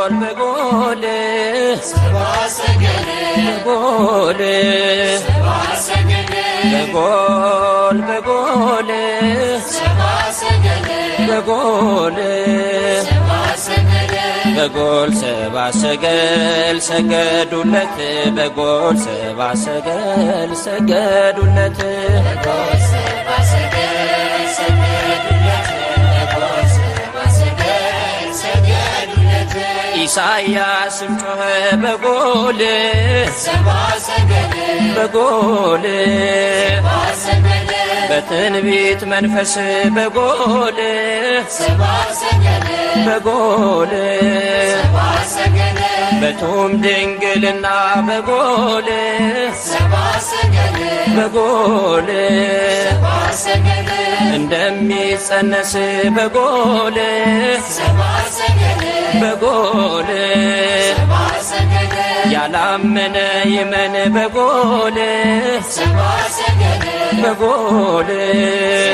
بقول سبع سجل بقول سبع سجل بقول سبع سجل بقول سبع سجل بقول سبع سجل سجدولت بقول سبع سجل سجدولت بقول سبع سجل سجدولت بقول سبع سجل سجدولت ኢሳያስ ጮኸ በጎል سبع سجل በጎል سبع سجل በትንቢት መንፈስ በጎል سبع سجل በጎል سبع سجل በቱም ድንግልና በጎል سبع سجل በጎል سبع سجل እንደሚጸነስ በጎል سبع سجل በጎል سبع سجل ያላመነ ይመን በጎል سبع سجل በጎል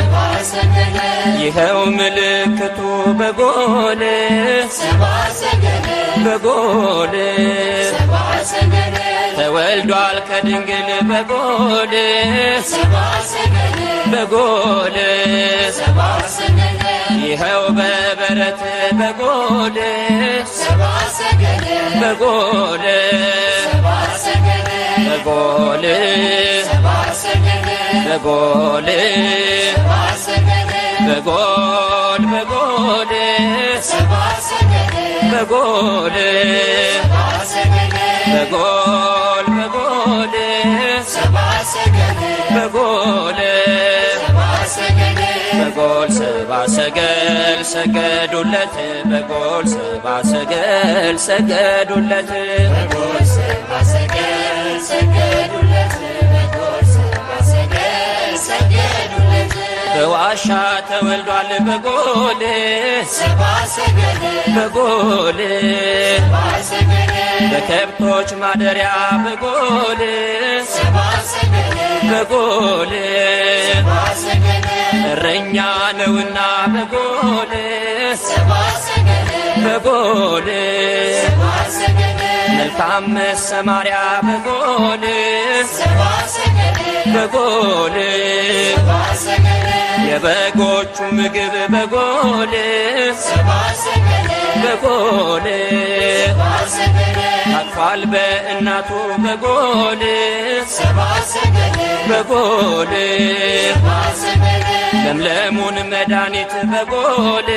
سبع سجل ይኸው ምልክቱ በጎል سبع سجل በጎል سبع سجل ተወልዷል ከድንግል በጎል سبع سجل በጎል سبع سجل ይኸው በበረት በጎል سبع سجل በጎል سبع سجل በጎል سبع سجل በጎል سبع سجل በጎል በጎል سبع سجل በጎል سبع سجل በጎል በጎል سبع سجل በጎል سبع سجل በጎል ሰባ ሰገል ሰገዱለት በጎል ሰባ ሰገል ሰገዱለት በጎል ሰባ ሰገል ሰገዱለት በጎል ሰባ ሰገል ሰገዱለት በዋሻ ተወልዷል በጎል ሰባ ሰገል በጎል ሰባ ሰገል በከብቶች ማደሪያ በጎል ሰባ ሰገል በጎል ሰባ ሰገል እረኛ ነውና በጎል ሰባ ሰገል በጎል ሰባ ሰገል መልካም መሰማሪያ በጎል ሰባ ሰገል በጎል ሰባ ሰገል የበጎቹ ምግብ በጎል ሰባ ሰገል በጎል ሰባ ሰገል አቅፏል በእናቱ በጎል ሰባ ሰገል በጎል ሰባ ሰገል ለምለሙን መድኃኒት በጎል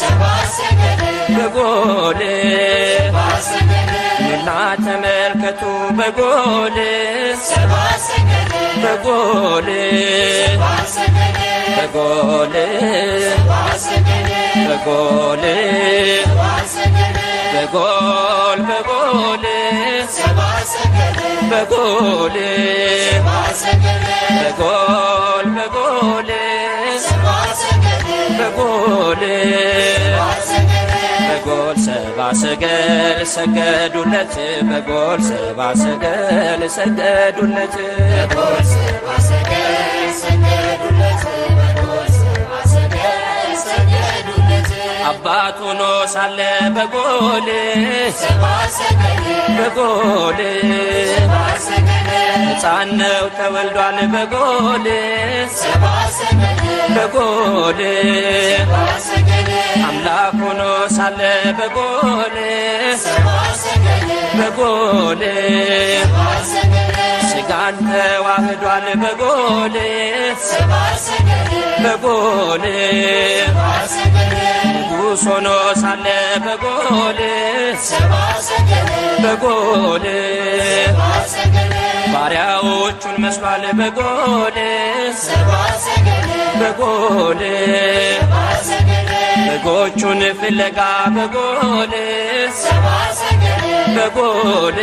ሰባ ሰገል በጎል ሰባ ሰገል ኑና ተመልከቱ በጎል ሰባ ሰገል በጎል ሰባ ሰገል በጎል ሰባ ሰገል በጎል ሰባ ሰገል በጎል በጎል ሰባ ሰገል በጎል ሰባ ሰገል በጎል በጎል ሰባ ሰገል በጎል ሰገል ሰገዱለት በጎል ሰባ ሰገል ሰገዱለት በጎል ሰባ ሰገል ሰገዱለት በጎል ሰባ ሰገል ሰገዱለት አባት ሆኖ ሳለ በጎል ሰባ ሰገል በጎል ሰባ ሰገል ሕፃን ነው ተወልዷል በጎል ሰባ ሰገል በጎል ሰባ ሰገል አምላክ ሆኖ ሳለ በጎል ሰባ ሰገል በጎል ሰባ ሰገል ሥጋን ተዋህዷል በጎል ሰባ ሰገል በጎል ሰባ ሰገል ንጉሥ ሆኖ ሳለ በጎል ሰባ ሰገል በጎል ሰባ ሰገል ባሪያዎቹን መስሏል በጎል ሰባ ሰገል በጎል ሰባ ሰገል በጎቹን ፍለጋ በጎል ሰባ ሰገል በጎል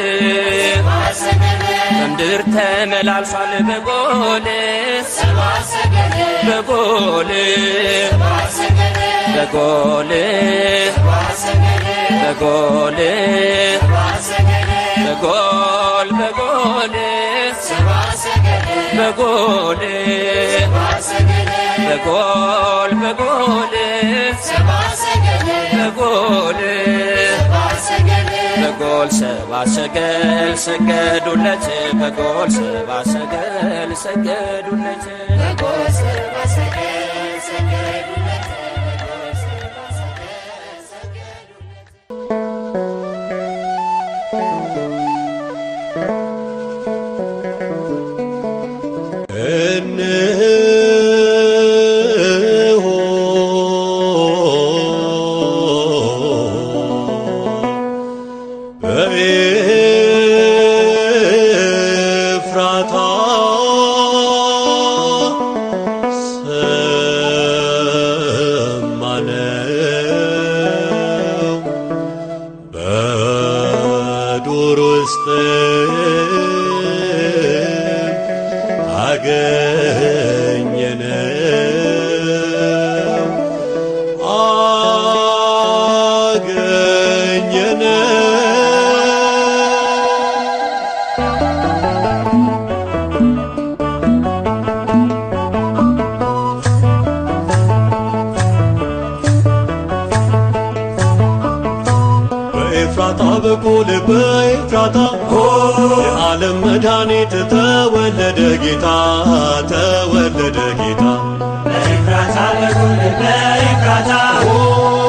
ሰባ ሰገል በምድር ተመላልሷል በጎል ሰባ ሰገል በጎል ሰባ ሰገል በጎል ሰባ ሰገል በጎል ሰባ ሰገል በጎል በጎል ሰባ ሰገል በጎል ሰባ ሰገል በጎል በጎል ሰባ ሰገል በጎል ሰባ ሰገል በጎል ሰባ ሰገል ሰገዱለት በጎል ሰባ ሰገል ሰገዱለት በጎል ሰባ ሰገል ሰገዱለት በጎል ሰባ ሰገል ሰገዱለት በኤፍራታ ሰማነው በዱር ውስጥ በኤፍራታ በኩል በኤፍራታ የዓለም መድኃኒት ተወለደ ጌታ ተወለደ ጌታ በኤፍራታ በኩል በኤፍራታ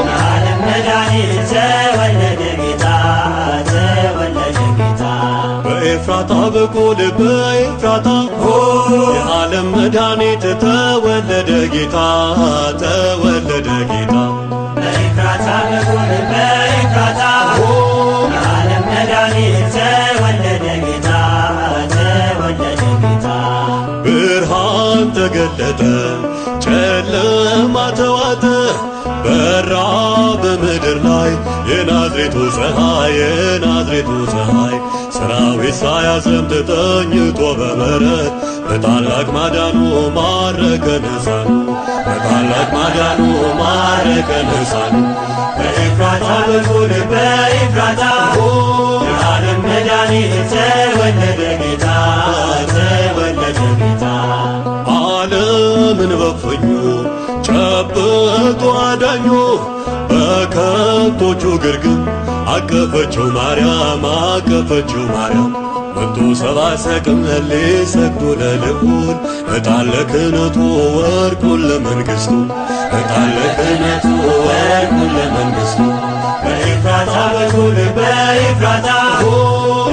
የዓለም መድኃኒት ተወለደ ጌታ ተወለደ ጌታ በኤፍራታ በኩል በኤፍራታ የዓለም መድኃኒት ተወለደ ጌታ ተወለደ ጌታ በኤፍራታ በኩል በኤፍራታ የዓለም መድኃኒት ተወለደ ጌታ ተወለደ ጌታ ብርሃን ተገለጠ ጨለማ ተዋጠ በራ በምድር ላይ የናዝሬቱ ፀሐይ የናዝሬቱ ፀሐይ ሰራዊት ሳያዘምት ተኝቶ በበረት በታላቅ ማዳኑ ማረከን ሕፃኑ በታላቅ ማዳኑ ማረከን ሕፃኑ በኤፍራታ በኩል በኤፍራታ የዓለም መድኃኒት ተወለደ ጌታ ተወለደ ጌታ ዓለምን በፍኙ ጨብጦ አዳኙ በከብቶቹ ግርግም አቀፈችው ማርያም አቀፈችው ማርያም መቶ ሰባ ሰቅል ሊሰግዱ ለልዑል ዕጣን ለክህነቱ ወርቁን ለመንግሥቱ ዕጣን ለክህነቱ ወርቁን ለመንግሥቱ በኤፍራታ በኩል በኤፍራታ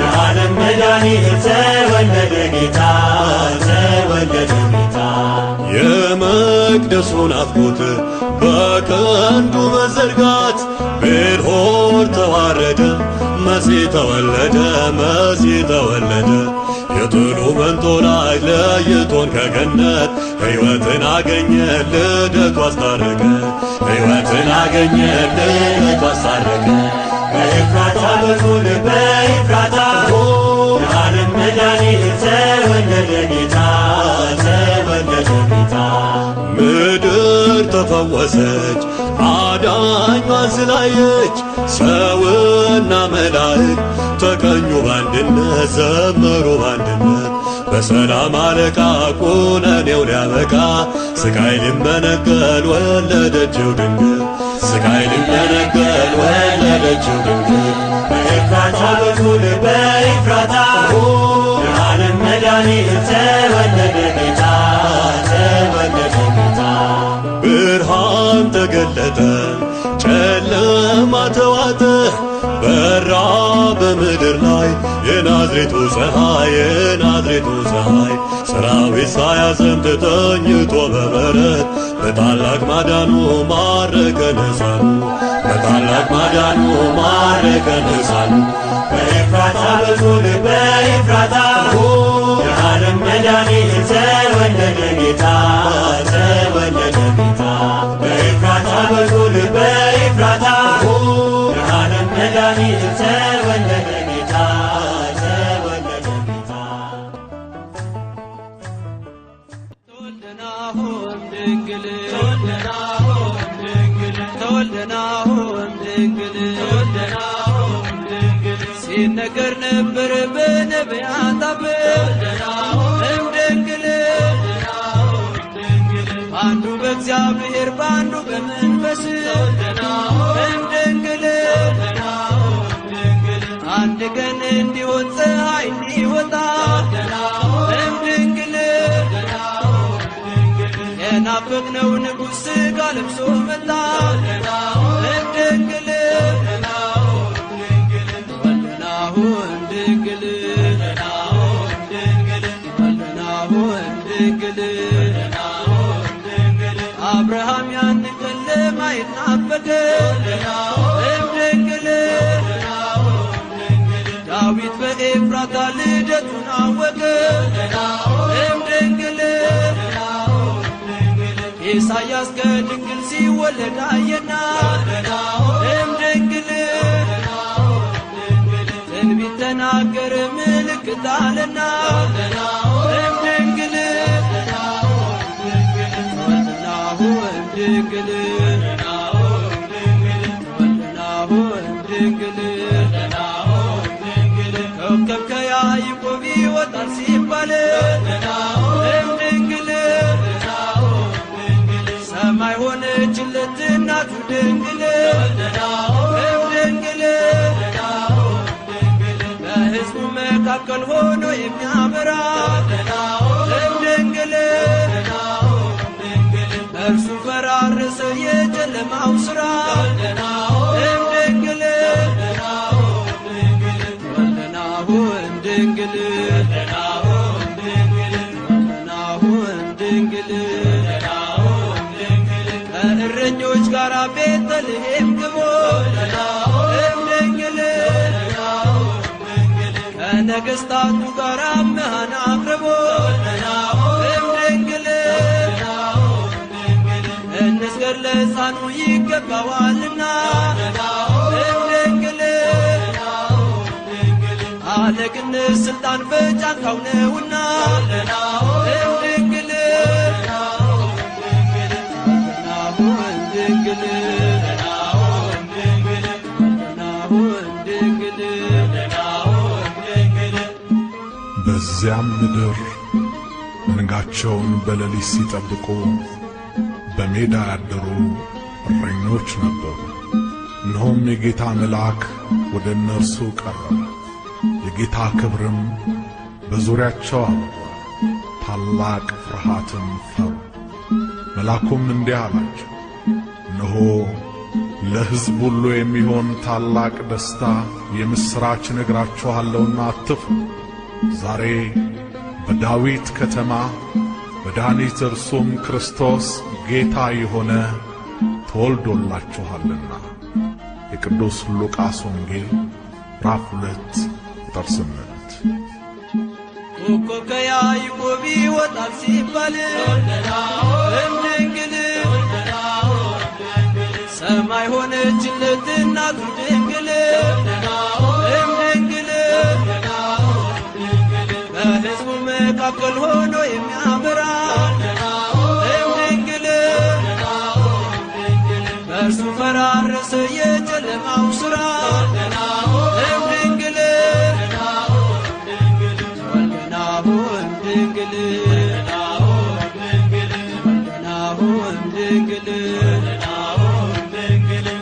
የዓለም መድኃኒት ተወለደ ጌታ ተወለደ ጌታ የመቅደሱ ናፍቆት በቀንዱ መዘርጋት ቤልሆር ተዋረደ መሲህ ተወለደ መሲህ ተወለደ የጥሉ መንጦላጭ ለይቶን ከገነት ሕይወትን አገኘ ልደቱ አስታረቀ ሕይወትን አገኘ ልደቱ አስታረቀ በኤፍራታ በኩል በኤፍራታ የዓለም መድኃኒት ተወለደ ጌታ ተወለደ ጌታ ምድር ተፈወሰች አዳኟን ስላየች ሰውና መላእክት ተቀኙ ባንድነት ዘመሩ ባንድነት በሰላም አለቃ ኩነኔው ሊያበቃ ስቃይ ሊመነገል ወለደችው ድንግል ስቃይ ሊመነገል ወለደችው ድንግል በኤፍራታ በኩል በኤፍራታ የዓለም መድኃኒት ተወለደ ጌታ ተወለደ ጌታ ብርሃን ተገለጠ ጨለማ ተዋጠ በራ በምድር ላይ የናዝሬቱ ፀሐይ የናዝሬቱ ፀሐይ ሰራዊት ሳያዘምት ተኝቶ በበረት በታላቅ ማዳኑ ማረከን ሕፃኑ በታላቅ ማዳኑ ማረከን ሕፃኑ በኤፍራታ በኩል በኤፍራታ የዓለም መድኃኒት ተወለደ ጌታ ተወለደ ጌታ በኤፍራታ በኩል በኤፍራታ የዓለም መድኃኒት ተወለደ ጌታ ተወለደ ጌታ ተወልደናሆም ድንግል ተወልደናሆም ድንግል ተወልደናሆም ድንግል ተወልደናሆም ድንግል ሲነገር ነበር በነቢያት አፍ ተወልደናሆም ድንግል አንዱ በእግዚአብሔር በአንዱ በመንፈስ ተወልደናሆም ድንግል አንድ ቀን እንዲሆን ፀሐይ እንዲወጣ ተወልደናሆም ድንግል የናፈቅነው ንጉሥ ሥጋ ለብሶ መጣ ተወልደናሆም ድንግል ተወልደናሆም ድንግል ተወልደናሆም ድንግል አብርሃም ያን ቀን ለማየት ናፈቀ ተወልደናሆም ድንግል ዳዊት በኤፍራታ ልደቱን አወቀ ተወልደናሆም ድንግል ኢሳያስ ከድንግል ሲወለድ አየና ተወልደናሆም ድንግል ትንቢት ተናገረ ምልክት አለና ተወልደናሆም ድንግል ተወልደናሆም ድንግል ተወልደናሆም ድንግል ኮከብ ከያዕቆብ ይወጣል ሲባል ተወልደናሆም ድንግል ሰማይ ሆነችለት እናቱ ድንግል ተወልደናሆም ድንግል በሕዝቡ መካከል ሆኖ የሚያበራ ተወልደናሆም ድንግል እርሱ ፈራረሰ የጨለማው ሥራ ተወልደናሆም ድንግል ተወልደናሆም ድንግል ተወልደናሆም ድንግል ከእረኞች ጋር ቤተልሔም ግቦ ተወልደናሆም ድንግል ከነገሥታቱ ጋር መሃን አቅርቦ ተወልደናሆም ድንግል እንስገድ ለሕፃኑ ይገባዋልና ተወልደናሆም ድንግል አለቅነት ሥልጣን በጫንቃው ነውና ተወልደናሆም ድንግል ተወልደናሆም ድንግል ተወልደናሆም ድንግል በዚያም ምድር መንጋቸውን በሌሊት ሲጠብቁ በሜዳ ያደሩ እረኞች ነበሩ። እነሆም የጌታ መልአክ ወደ እነርሱ ቀረበ፣ የጌታ ክብርም በዙሪያቸው አበራ፣ ታላቅ ፍርሃትም ፈሩ። መልአኩም እንዲህ አላቸው፣ እነሆ ለሕዝብ ሁሉ የሚሆን ታላቅ ደስታ የምሥራች እነግራችኋለሁና አትፍሩ። ዛሬ በዳዊት ከተማ መድኃኒት እርሱም ክርስቶስ ጌታ የሆነ ተወልዶላችኋልና። የቅዱስ ሉቃስ ወንጌል ምዕራፍ 2 ቁጥር 8። ኮከብ ከያዕቆብ ይወጣል ሲባል ተወልደናሆም ድንግል ሰማይ ሆነችለት እናቱ ድንግል ተወልደናሆም ድንግል በሕዝቡ መካከል ሆኖ የሚያበራ ተወልደናሆም ድንግል በእርሱ ፈራረሰ የጨለማው ሥራ እምድንግል ወልደናሁ እምድንግል ወልደናሁ እምድንግል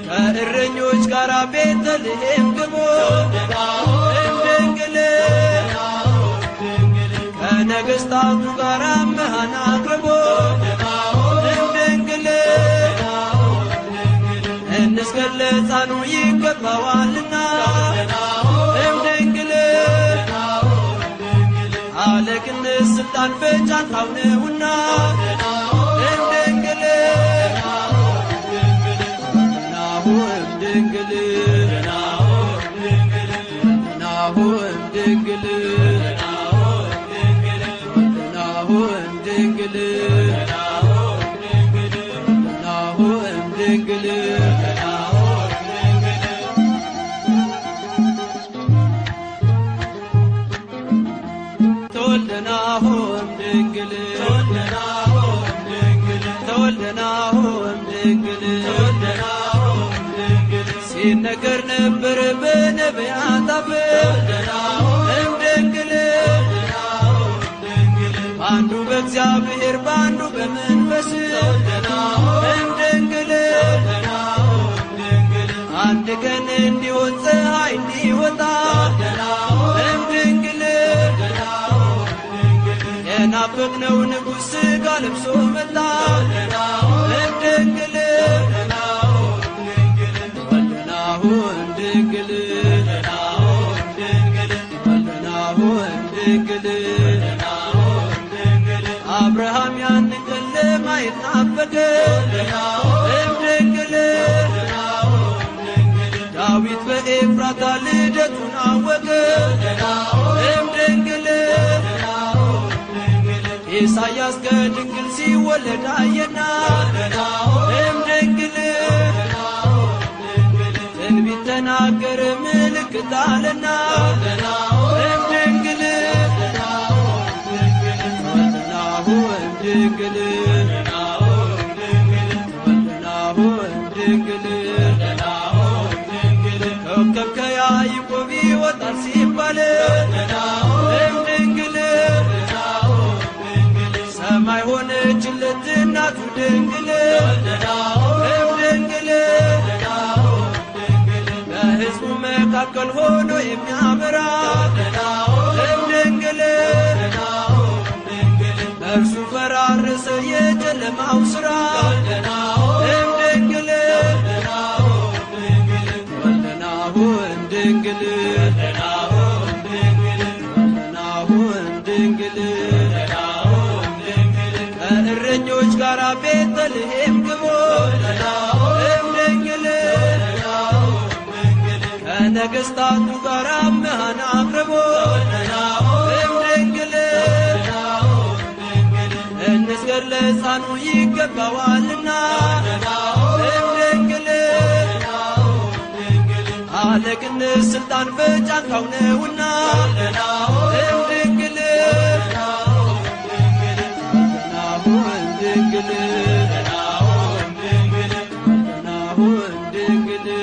ከእረኞች ጋር ቤተልሔም ግቦ እምድንግል ከነገሥታቱ ጋር መሃን አቅርቦ እምድንግል እንስገድ ለሕፃኑ ይገባዋልና እምድንግል አለቅነት ሥልጣን በጫንቃው ነውና እምድንግል ወልደናሁ እምድንግል ወልደናሁ እምድንግል ወልደናሁ እምድንግል ወልደናሁ እምድንግል ተወልደናሁ እምድንግል ተወልደናሁ እምድንግል ሲነገር ነበር በነቢያት አፍ እምድንግል በአንዱ በእግዚአብሔር በአንዱ በመንፈስ እምድንግል አንድ ቀን እንዲሆን ፀሐይ እንዲወጣ እምድንግል የናፈቅነው ንጉሥ ሥጋ ለብሶ መጣ እምድንግል ወልደናሁ እምድንግል ወልደናሁ እምድንግል አብርሃም ያንን ቀን ለማየት ናፈቀ እምድንግል ዳዊት በኤፍራታ ልደቱን አወቀ እምድንግል ኢሳያስ ከድንግል ሲወለድ አየና እምድንግል ትንቢት ተናገረ ምልክት አለና እምድንግል ወልደናሁ እምድንግል ወልደናሁ እምድንግል ኮከብ ከያዕቆብ ይወጣል ሲባል እምድንግል ሰማይ ሆነችለት እናቱ ድንግል እምድንግል በሕዝቡ መካከል ሆኖ የሚያበራ እምድንግል እርሱ ፈራረሰ የጨለማው ሥራ እምድንግል ወልደናሁ እምድንግል ወልደናሁ እምድንግል ከእረኞች ጋር ቤተልሔም ግቦ እምድንግል ከነገሥታቱ ጋር መሃን አቅርቦ እምድንግል እንስገድ ለሕፃኑ ይገባዋልና እምድንግል አለቅነት ሥልጣን በጫንቃው ነውና እምድንግል ወልደናሁ እምድንግል ወልደናሁ እምድንግል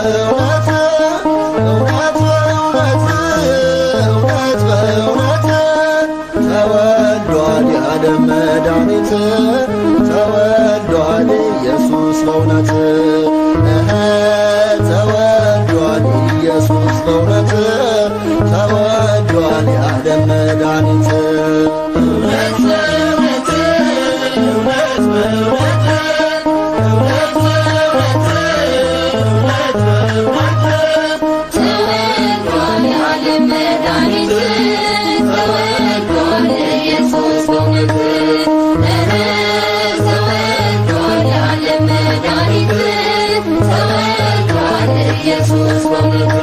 በእውነት እውነት በእውነት እውነት በእውነት ተወልዷል የዓለም መድኃኒት ተወልዷል ኢየሱስ በእውነት ተወልዷል ኢየሱስ በእውነት ተወልዷል የዓለም መድኃኒት እውነት በእውነት እውነት በእውነት እውነት በእውነት እውነት በእውነት ተወልዷል የዓለም መድኃኒት ተወልዷል ኢየሱስ በእውነት ተወልዷል የዓለም መድኃኒት ተወልዷል ኢየሱስ በእውነት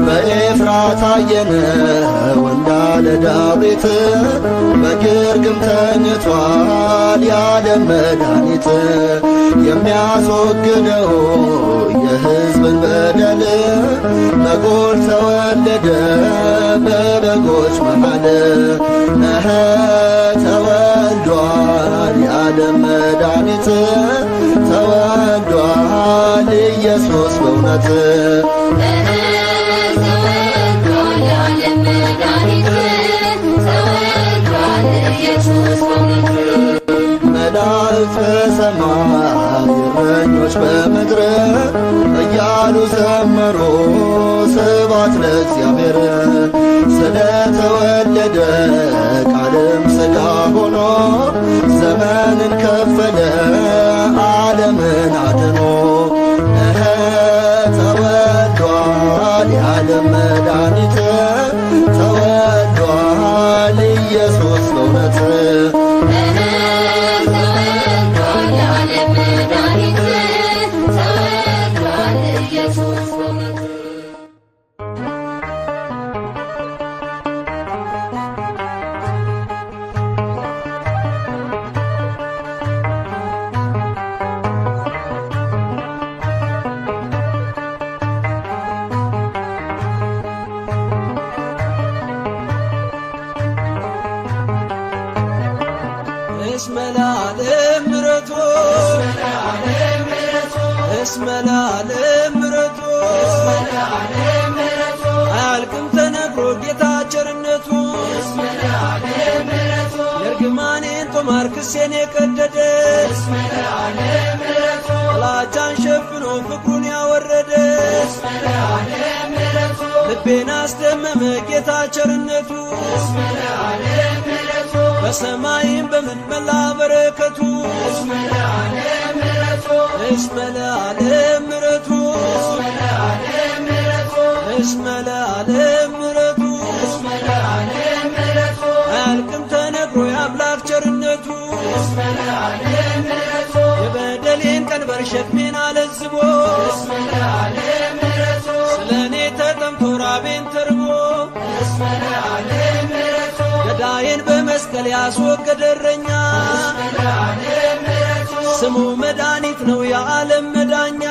በኤፍራታ አየነው እንዳለ ዳዊት በግርግም ተኝቷል የዓለም መድኃኒት የሚያስወግደው የሕዝብን በደል በጎል ተወለደ በበጎች መሃል ተወልዷል የዓለም መድኃኒት ተወልዷል ኢየሱስ በእውነት መላእክት በሰማይ እረኞች በምድር እያሉ ዘመሩ ስብሐት ለእግዚአብሔር ስለተወለደ ቃልም ሥጋ ሆኖ ዘመንን ከፈለ ዓለምን አድኖ ተወልዷል የዓለም መድኃኒት ተወልዷል ኢየሱስ በእውነት ተወልዷል የዓለም መድኃኒት ተወልዷል ኢየሱስ በእውነት እስመ ለዓለም ምሕረቱ እስመ ለዓለም ምሕረቱ አያልቅም ተነግሮ ጌታ ቸርነቱ የእርግማኔን ጦማር ክሴን የቀደደ ጥላቻን ሸፍኖ ፍቅሩን ያወረደ ልቤን አስደመመ ጌታ ቸርነቱ በሰማይም በምን መላ በረከቱ እስመ ለዓለም ምሕረቱ እስመ ለዓለም ምሕረቱ እስመ ለዓለም ምሕረቱ አያልቅም ተነግሮ የአምላክ ቸርነቱ የበደሌን ቀንበር ሸክሜን አለዝቦ ስለ እኔ ተጠምቶ ራቤን ተርቦ ገዳዬን በመስቀል ያስወገደ እረኛ ስሙ መድኃኒት ነው የዓለም መዳኛ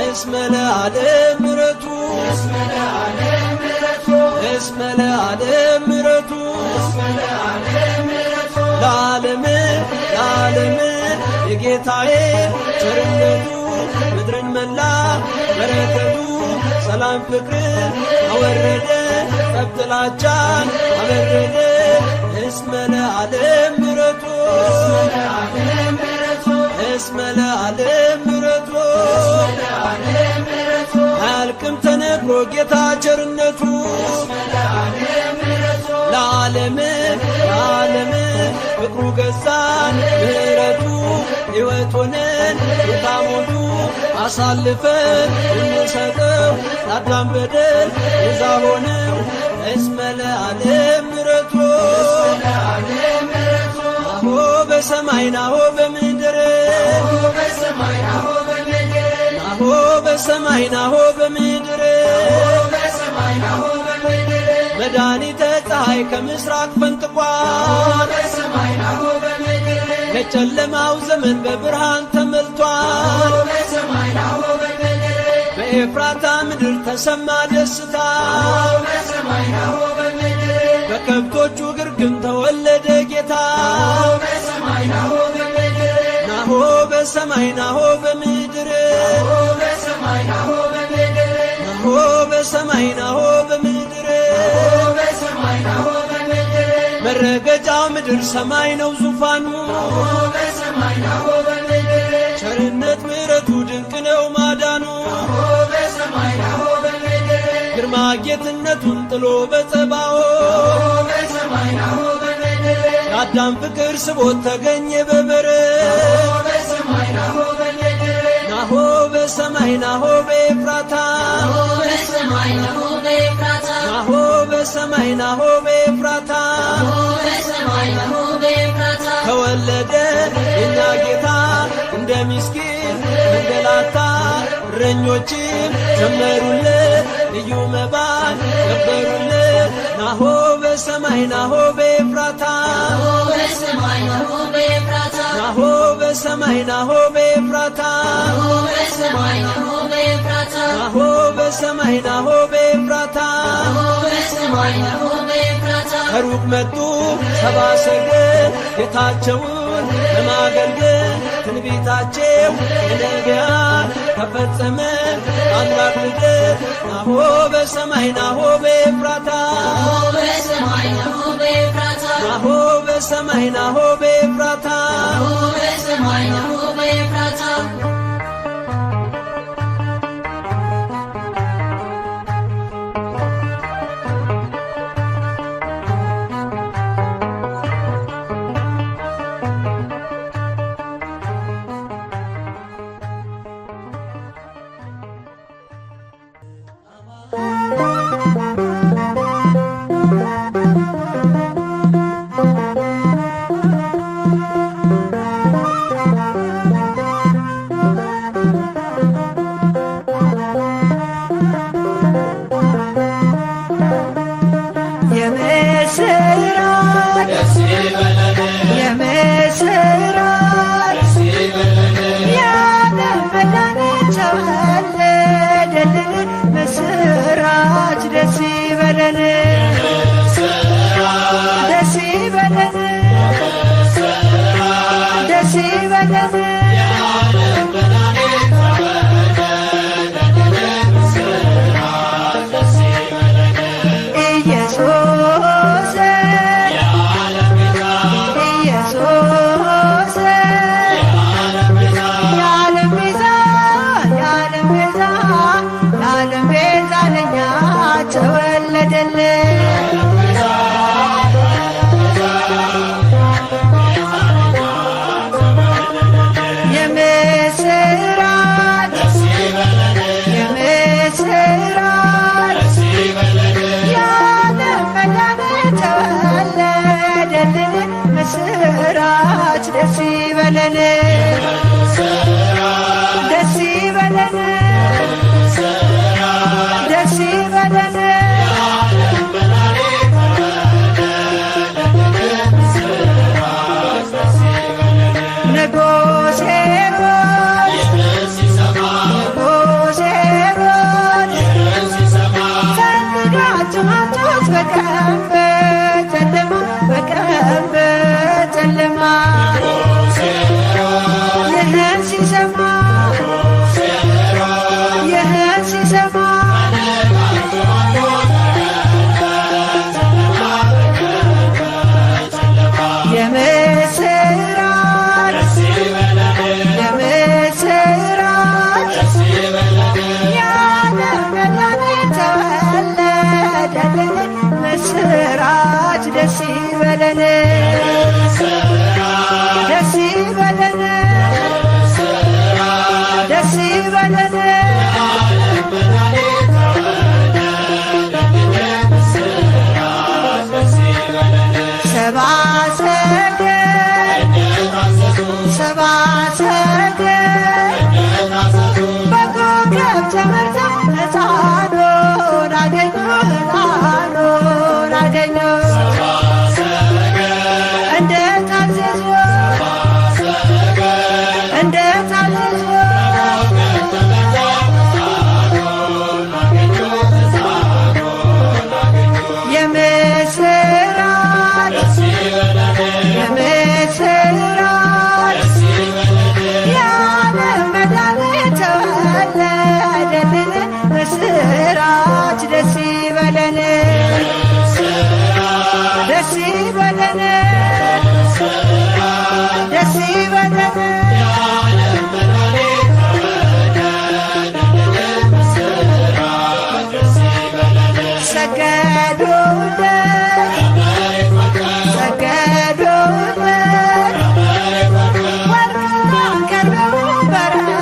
እስመ ለዓለም ምሕረቱ እስመ ለዓለም ምሕረቱ ለዓለም የጌታዬ ቸርነቱ ምድርን መላ በረከቱ ሰላም ፍቅር አወረደ ጠብ ጥላቻን አበረደ እስመ ለዓለም ምሕረቱ እስመ ለዓለም ምሕረቱ አያልቅም ተነግሮ ጌታ ቸርነቱ ለዓለም ፍቅሩ ገዛን ምሕረቱ ሕይወት ሆነን የታሞቱ አሳልፈን እንሰጠው ለአዳም በደል ቤዛ ሆነው እስመ ለዓለም ምሕረቱ ናሆ በሰማይ ናሆ በምድር ናሆ በሰማይ ናሆ በምድር መድኃኒተ ፀሐይ ከምስራቅ ፈንጥቋል የጨለማው ዘመን በብርሃን ተመልቷል በኤፍራታ ምድር ተሰማ ደስታ በከብቶቹ ግርግም ተወለደ ጌታ ናሆ በሰማይ ናሆ በምድር ናሆ በሰማይ ናሆ በምድር መረገጫው ምድር ሰማይ ነው ዙፋኑ ቸርነት ምሕረቱ ድንቅ ነው ማዳኑ ግርማ ጌትነቱን ጥሎ በጸባኦ የአዳም ፍቅር ስቦት ተገኘ በበረት ናሆ በሰማይ ናሆ በኤፍራታ ናሆ በሰማይ ናሆ በኤፍራታ ተወለደ የኛ ጌታ እንደ ምስኪን መንገላታ እረኞችም ዘመሩለት ልዩ መባን ነበሩለት ናሆ በሰማይ ናሆ በኤፍራታ ናሆ በሰማይ ናሆ በኤፍራታ ናሆ በሰማይ ናሆ በኤፍራታ ከሩቅ መጡ ሰብአ ሰገል ጌታቸውን ለማገልገል ትንቢታቸው የነቢያት ተፈጸመ አምላክ ልደት ናሆ በሰማይ ናሆ በኤፍራታ ናሆ በሰማይ ናሆ በኤፍራታ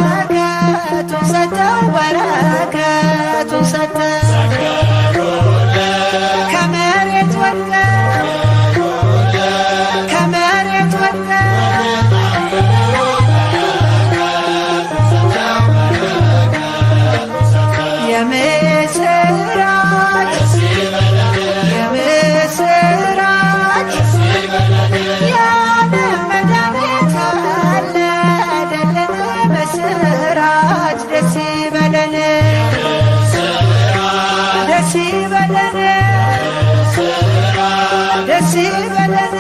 በረከቱን ሰጠው በረከቱን ሰጠው ከመሬት ወድቀ ከመሬት ወድቀ የምስራች የምስራች የዓለም መድኃኒት ተወለደልን ምስራች ደስ ይበለን ደስ ይበለን ደስ ይበለን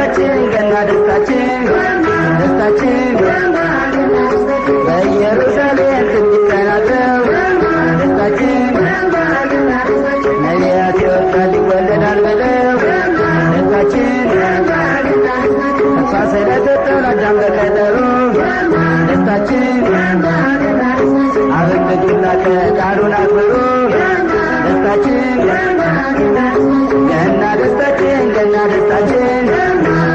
ደስታችን ገና ደስታችን ደስታችን በኢየሩሳሌም ትንቢት ተናግረው ደስታችን ነቢያት ይወጣል ይወለዳል ብለው ደስታችን ተስፋ ስለሰጠው ለአዳም በቀጠሮ ደስታችን አብን ምግብ ላከ ቃሉን አክብሮ ደስታችን ገና ደስታችን ገና ደስታችን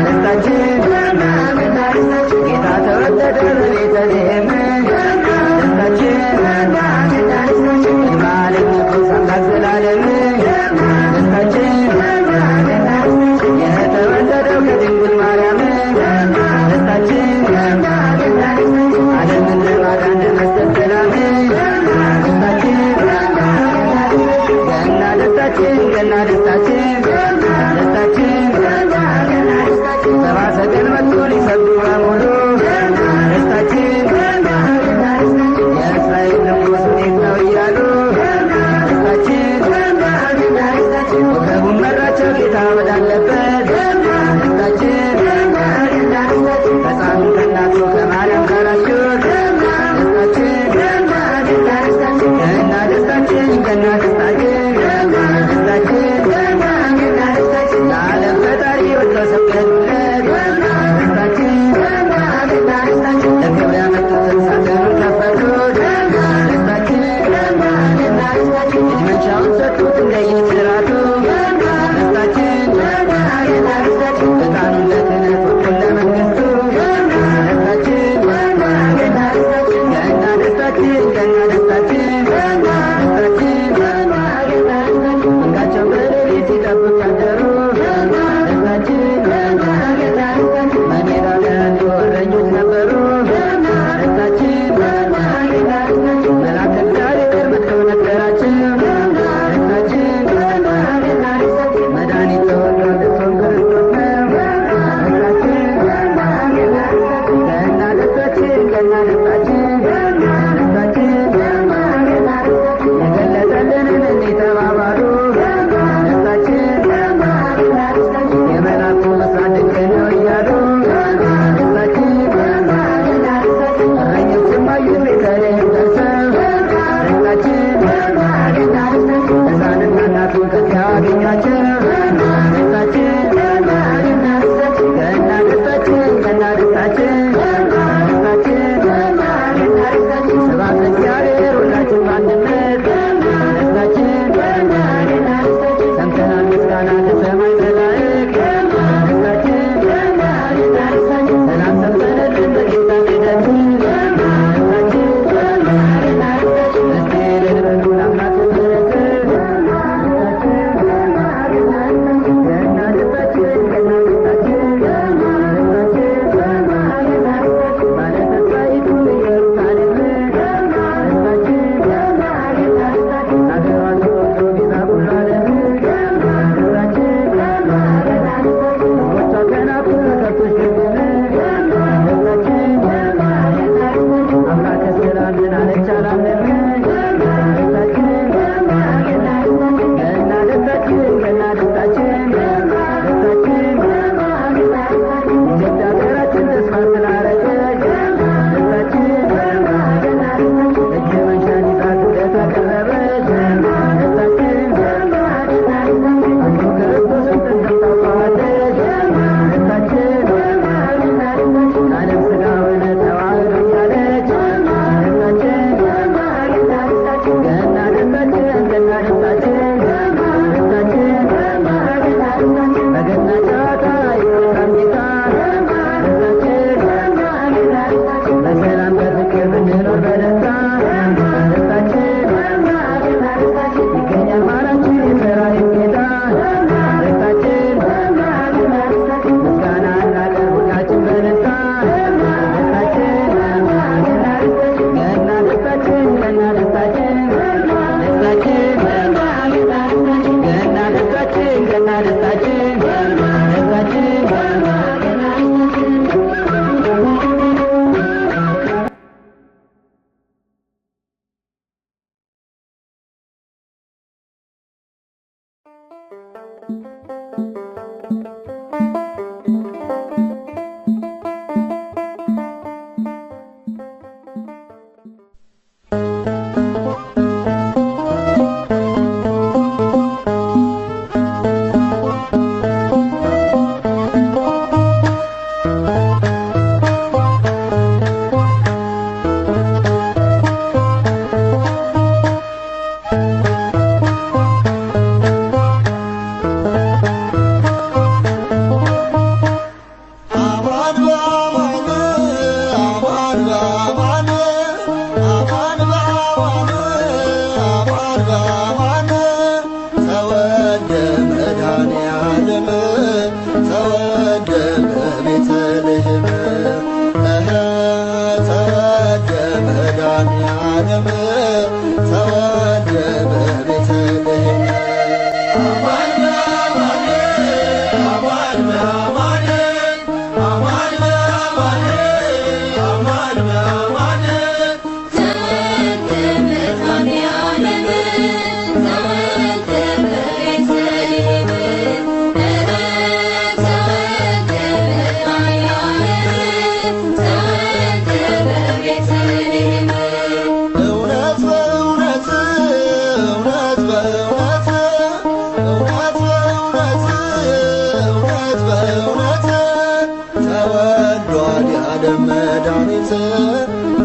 ደስታችን ጌታ ተወለደ በቤተልሔም ደስታችን ቅድመ ንጉሥ አምላክ ዘላለም ደስታችን የተወለደው ከድንግል ማርያም ደስታችን ዓለምን ለማዳን ለመስጠት ሰላም ደስታችን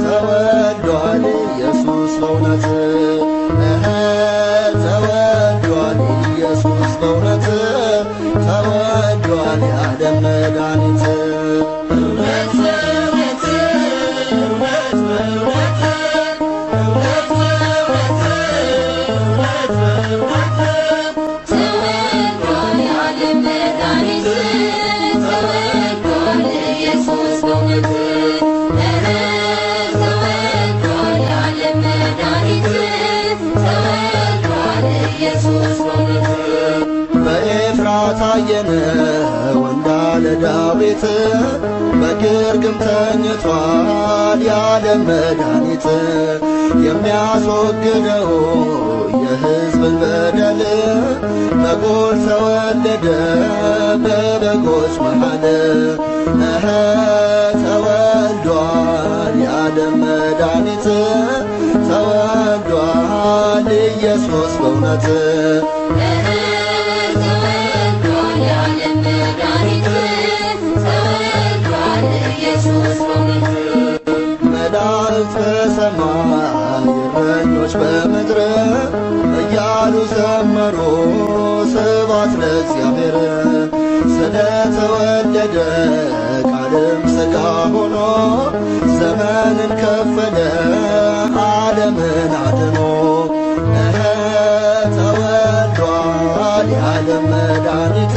ተወልዷል ኢየሱስ በእውነት ተወልዷል ኢየሱስ በእውነት ተወልዷል የዓለም መድኃኒት በኤፍራታ አየነው እንዳለ ዳዊት በግርግም ተኝቷል የዓለም መድኃኒት የሚያስወግደው የሕዝብን በደል በጎል ተወለደ በበጎች መሃል ተወልዷል የዓለም መድኃኒት ተወልዷል ኢየሱስ በእውነት መላእክት በሰማይ እረኞች በምድር እያሉ ዘመሩ ስብሐት ለእግዚአብሔር ስለተወለደ ቃልም ሥጋ ሆኖ ዘመንን ከፈለ ዓለምን አድኖ ተወልዷል የዓለም መድኃኒት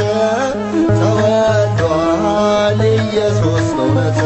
ተወልዷል ኢየሱስ በእውነት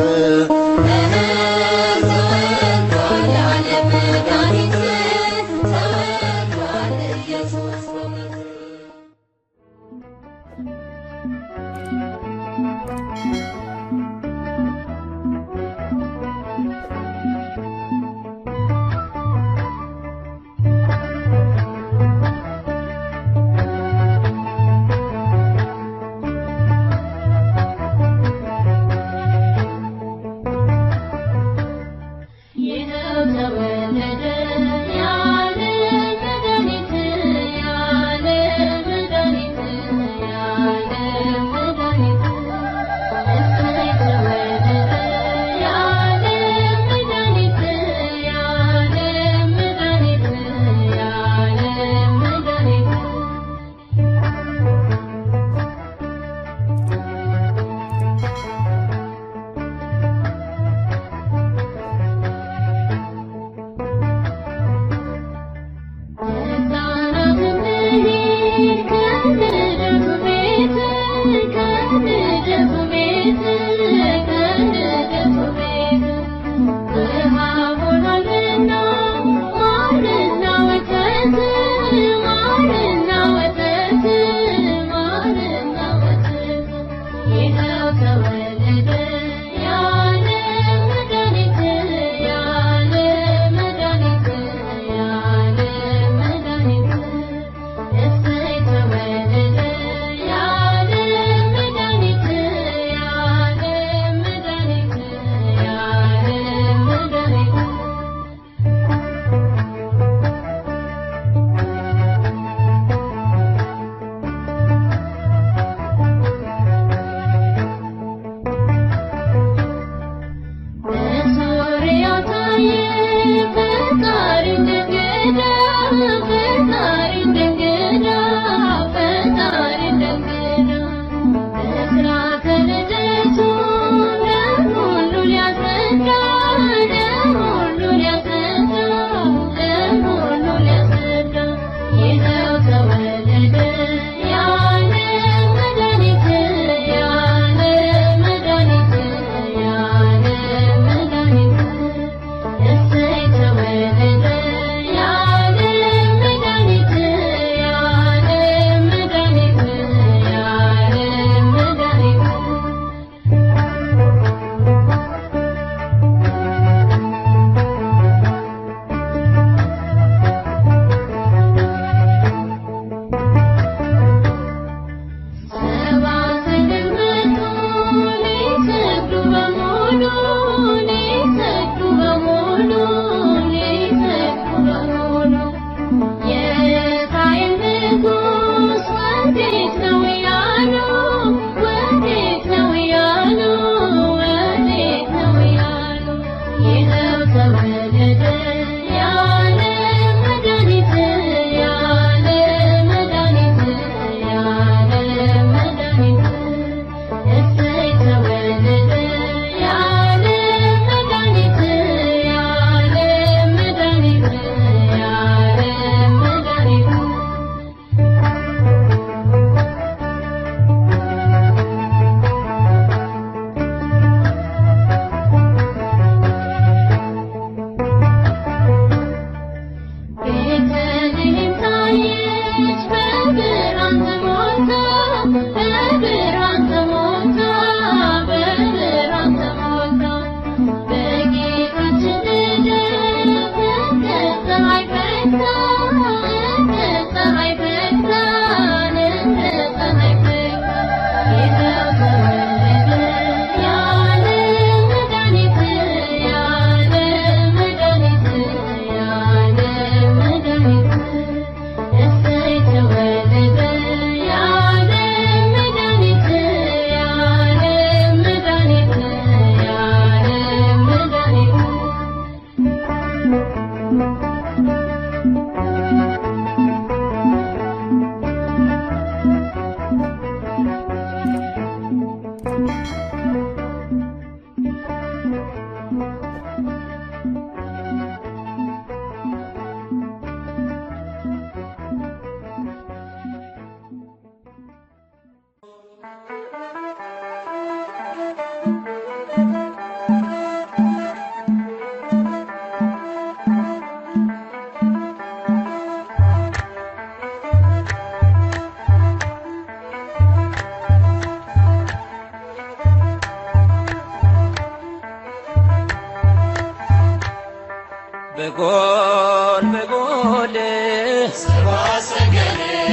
በጎል በጎል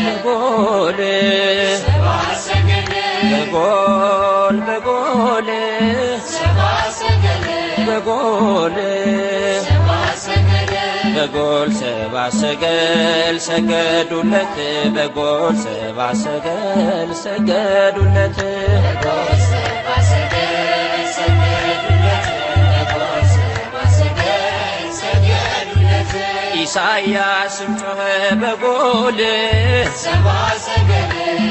በጎል በጎል በጎል በጎል በጎል ሰባ ሰገል ሰገዱለት በጎል ሰባ ሰገል ሰገዱለት ኢሳያስም ጮኸ በጎል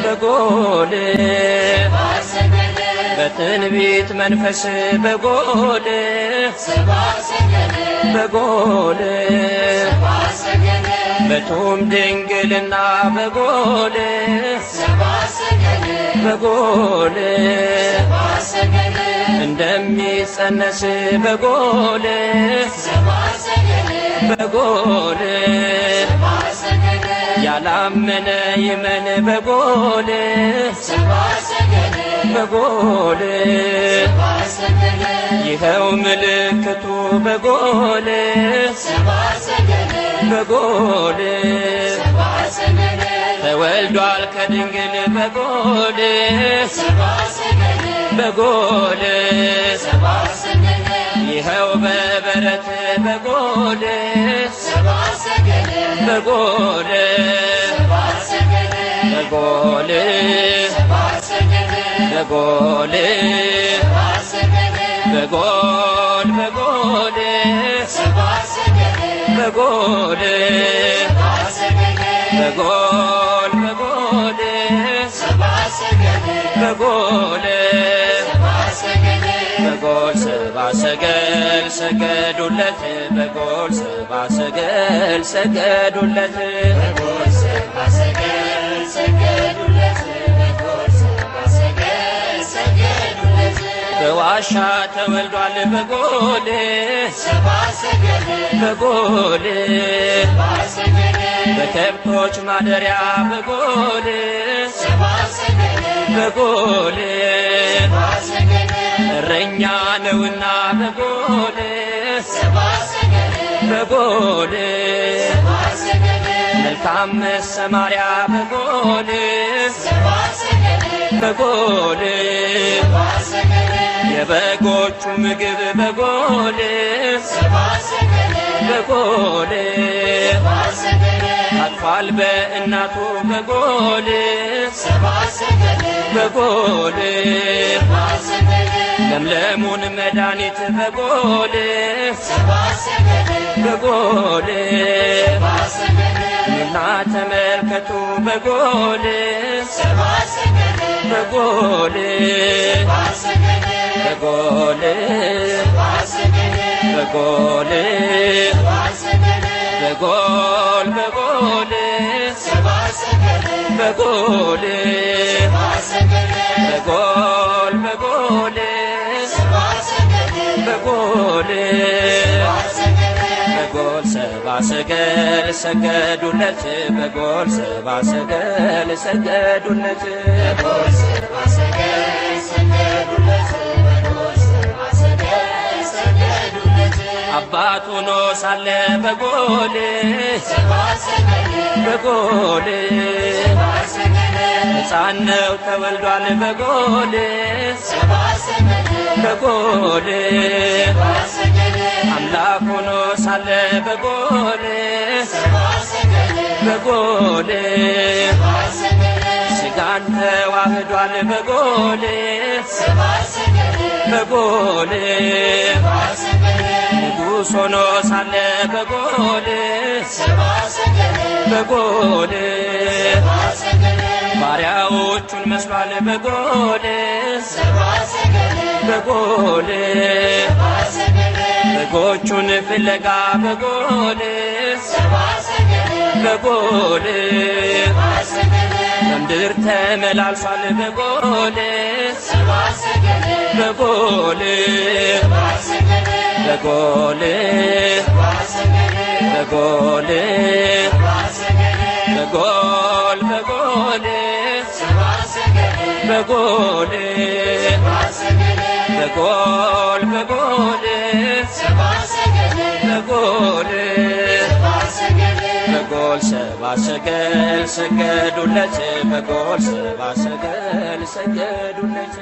በጎል በትንቢት መንፈስ በጎል በጎል በቱም ድንግልና በጎል በጎል እንደሚጸነስ በጎል በጎል ያላመነ ይመን በጎል በጎል ይኸው ምልክቱ በጎል በጎል ተወልዷል ከድንግል በጎል በጎል ይኸው በበረት በጎል በጎል በጎል በጎል በጎል በጎል በጎል በጎል በጎል በጎል በጎል ሰባ ሰገል ሰገዱለት በጎል ሰባ ሰገል ሰገዱለት በጎል ሰባ ሰገል ሰገዱለት በጎል ሰባ ሰገል ሰገዱለት በዋሻ ተወልዷል በጎል ሰባ ሰገል በጎል በከብቶች ማደሪያ በጎል ሰባ ሰገል በጎል እረኛ ነውና በጎል በጎል መልካም መሰማሪያ በጎል በጎል የበጎቹ ምግብ በጎል በጎል አጥፏል በእናቱ በጎል በጎል ለምለሙን መድኃኒት በጎል በጎል ኑና ተመልከቱ በጎል በጎል በጎል በጎል በጎል በጎል በጎል በጎል በጎል በጎል በጎል ሰባ ሰገል ሰገዱለት በጎል ሰባ ሰገል ሰገዱለት በጎል ሰባ ሰገል ሰገዱለት በጎል ሰባ ሰገል ሰገዱለት አባት ሆኖ ሳለ በጎል በጎል ሕፃን ነው ተወልዷል በጎል በጎል አምላክ ሆኖ ሳለ በጎል በጎል ሥጋን ተዋህዷል በጎል በጎል ንጉሥ ሆኖ ሳለ በጎል በጎል ባሪያዎቹን መስሏል በጎል በጎል በጎቹን ፍለጋ በጎል በጎል በምድር ተመላልሷል በጎል በጎል በጎል በጎል በጎል በጎል በጎል በጎል በጎል በጎል ሰገል ሰገዱለት በጎል ሰባ ሰገል ሰገዱለት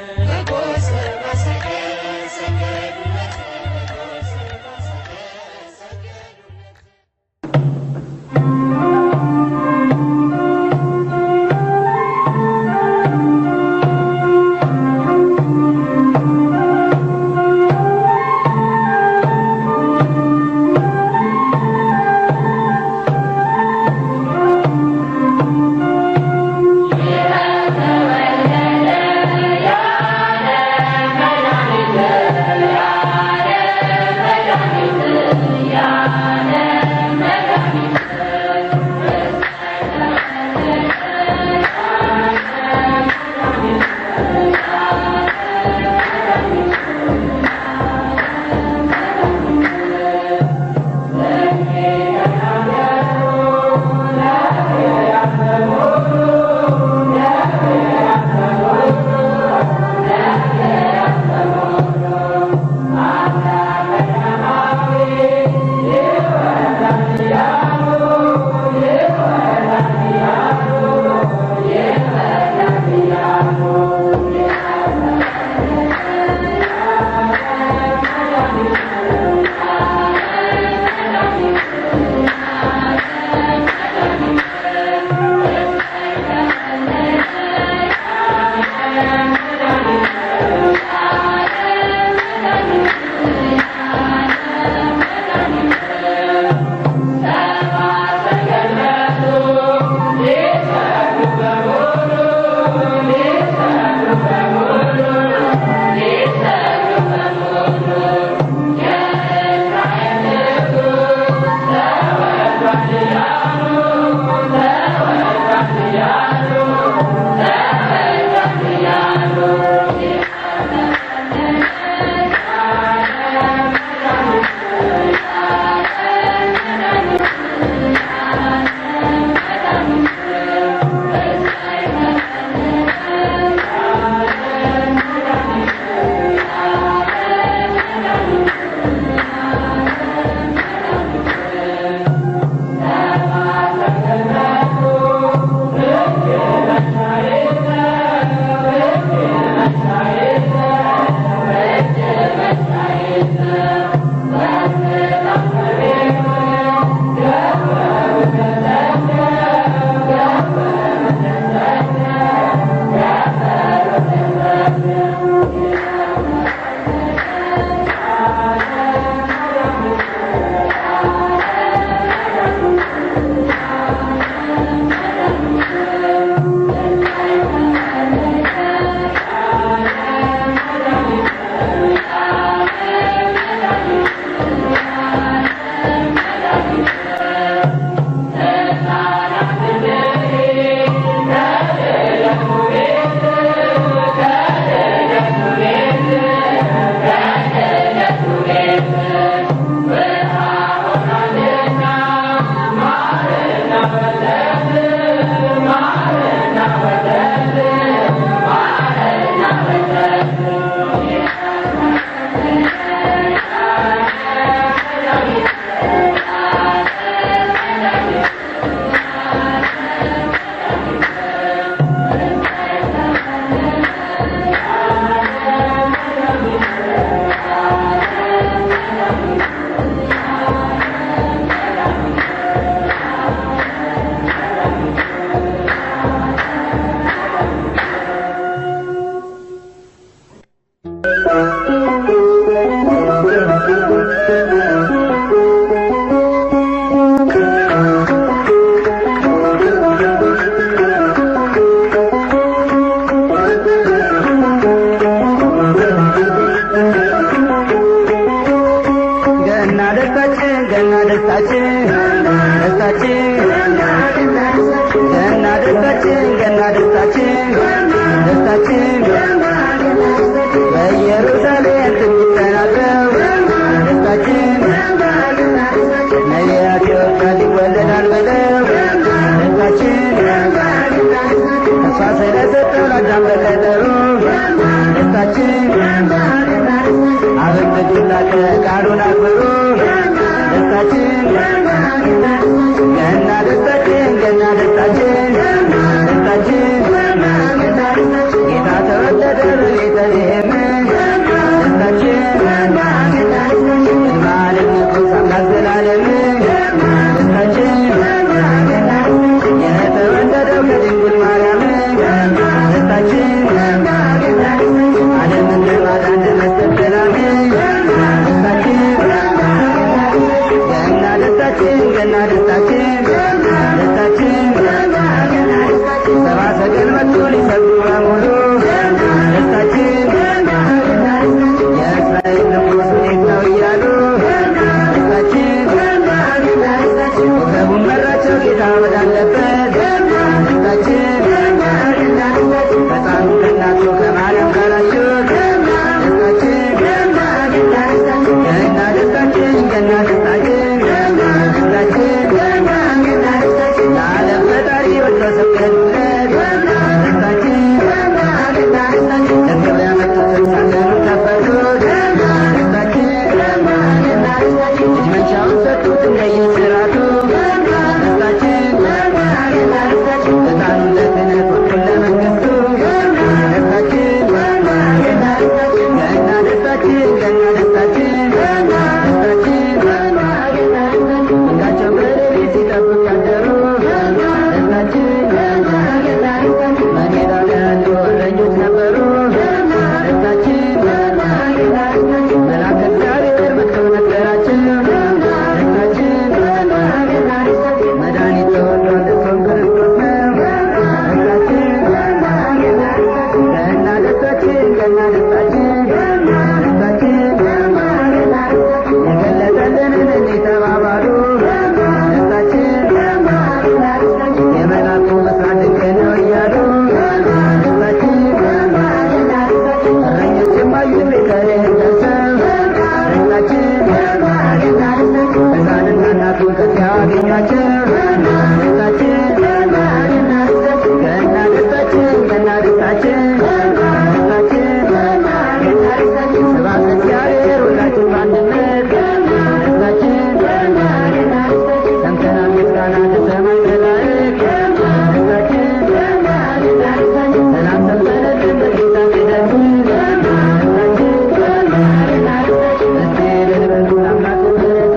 ቃሉን አክብሩ ደስታችን ገና ደስታችን ገና ደስታችን ደስታችን ጌታ ተወለደ በቤተልሔም ደስታችን ማለት ንጉሥ አምላክ ዘላለም ደስታችን የተወለደው ከድንግል ማርያም ደስታችን ዓለምን ለማዳን ለመስጠት ሰላም ደስታችን ገና ደስታችን ገና ደስታችን ደስታችን ሰብአ ሰገል መጡ ሊሰግዱ በሙሉ ደስታችን የእስራኤል ንጉሥ እንዴት ነው እያሉ ደስታችን ኮከቡን መራቸው ጌታ ወዳለበት ደስታችን ሕፃኑ ከእናቱ ከማርያም ጋራቸው ደስታችን ገና ደስታችን ገና ደስታችን ደስታችን ለዓለም ፈጣሪ ወጥቶ ስብከት ደስታችን ለክብር ያመጡትን ሳገሩን ከፈቱ ደስታችን እጅ መንሻውን ሰጡት እንደየሥርዓቱ ደስታችን ሕፃኑን ለክህነት ወጡን ለመንግሥቱ ደስታችን ገና ደስታችን ገና ደስታችን ደስታችን መንጋቸውን በሌሊት ሲጠብቅ ያደሩ ደስታችን በሜዳ ላይ ያሉ እረኞች ነበሩ ደስታችን መልአከ እግዚአብሔር መጥቶ ነገራቸው ደስታችን መድኃኒት ተወልዷል እርሱም ክርስቶስ ነው ደስታችን ገና ደስታችን ገና ደስታችን ደስታችን የገለጠልንን እንዲህ ተባባሉ ደስታችን የመልአኩ ምስራቅ ድንቅ ነው እያሉ ደስታችን እረኞችም አዩ ቤተልሔም ደርሰው ደስታችን ሕፃንና እናቱን ከዚያ አገኟቸው ደስታችን ገና ደስታችን ገና ደስታችን ደስታችን ስብሐት ለእግዚአብሔር ሁላችን በአንድነት ደስታችን ሰምተናል ምስጋና ከሰማይ መላእክት ደስታችን ሰላም ሰምተንልን በጌታ ፊደል ደስታችን እስቲ እልል በሉ ለአምላኩ ምሕረት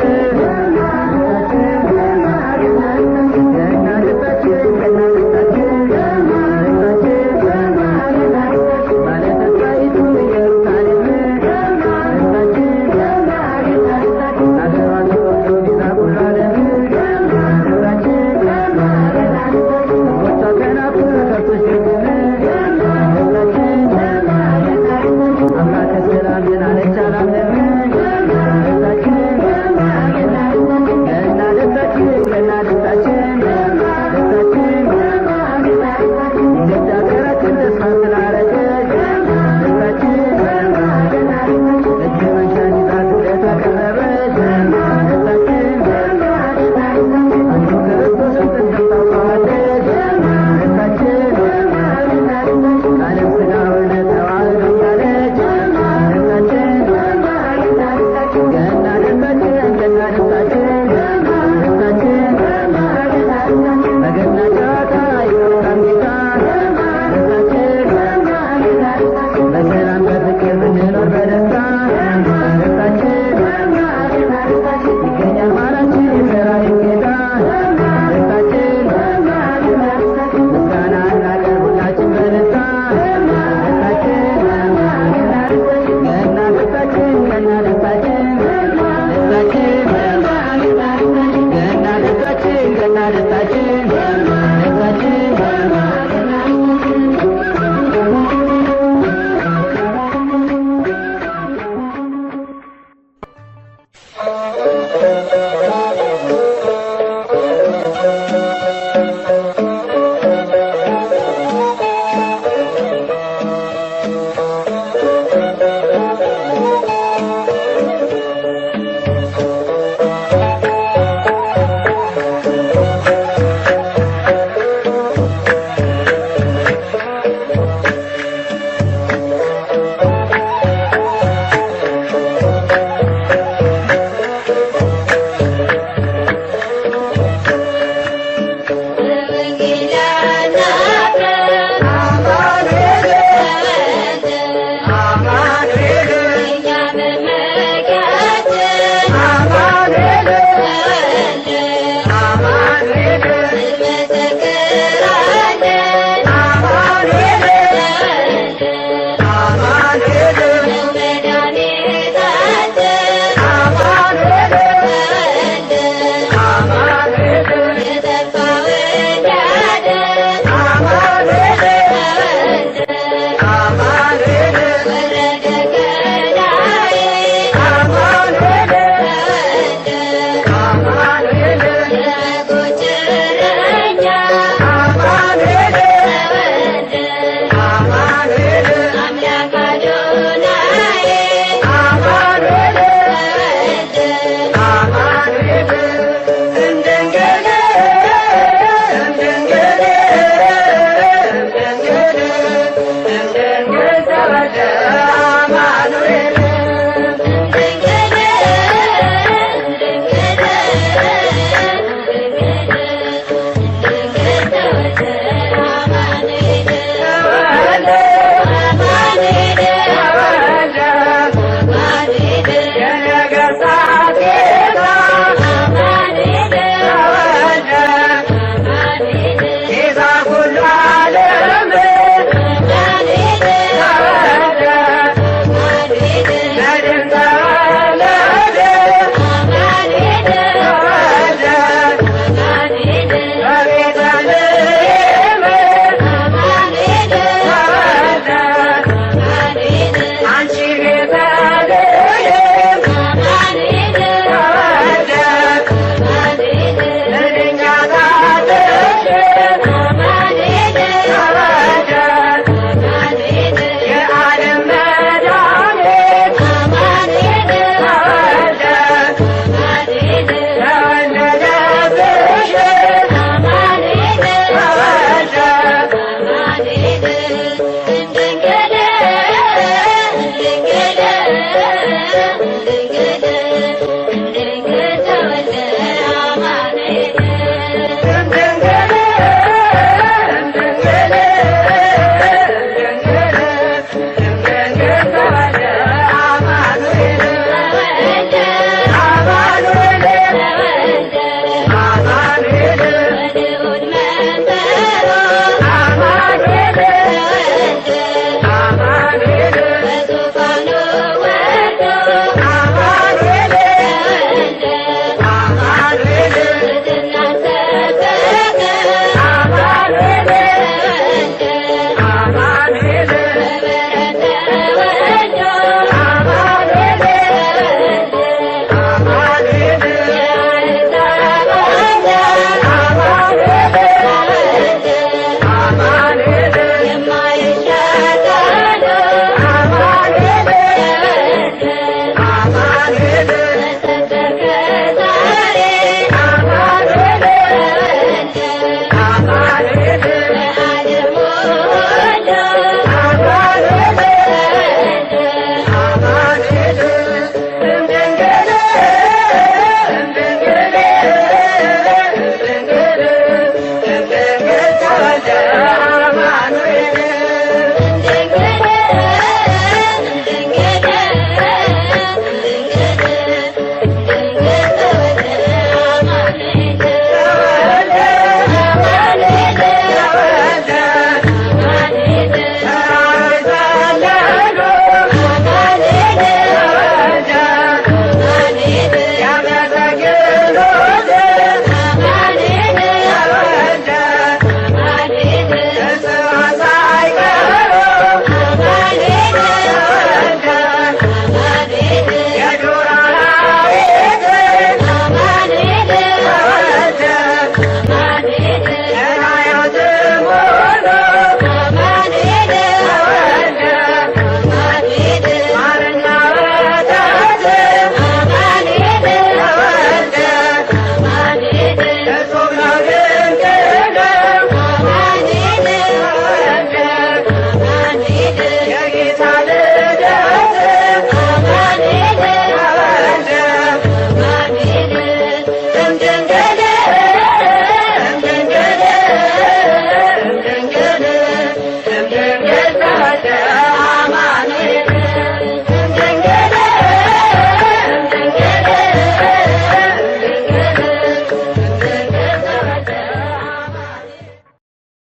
Amen.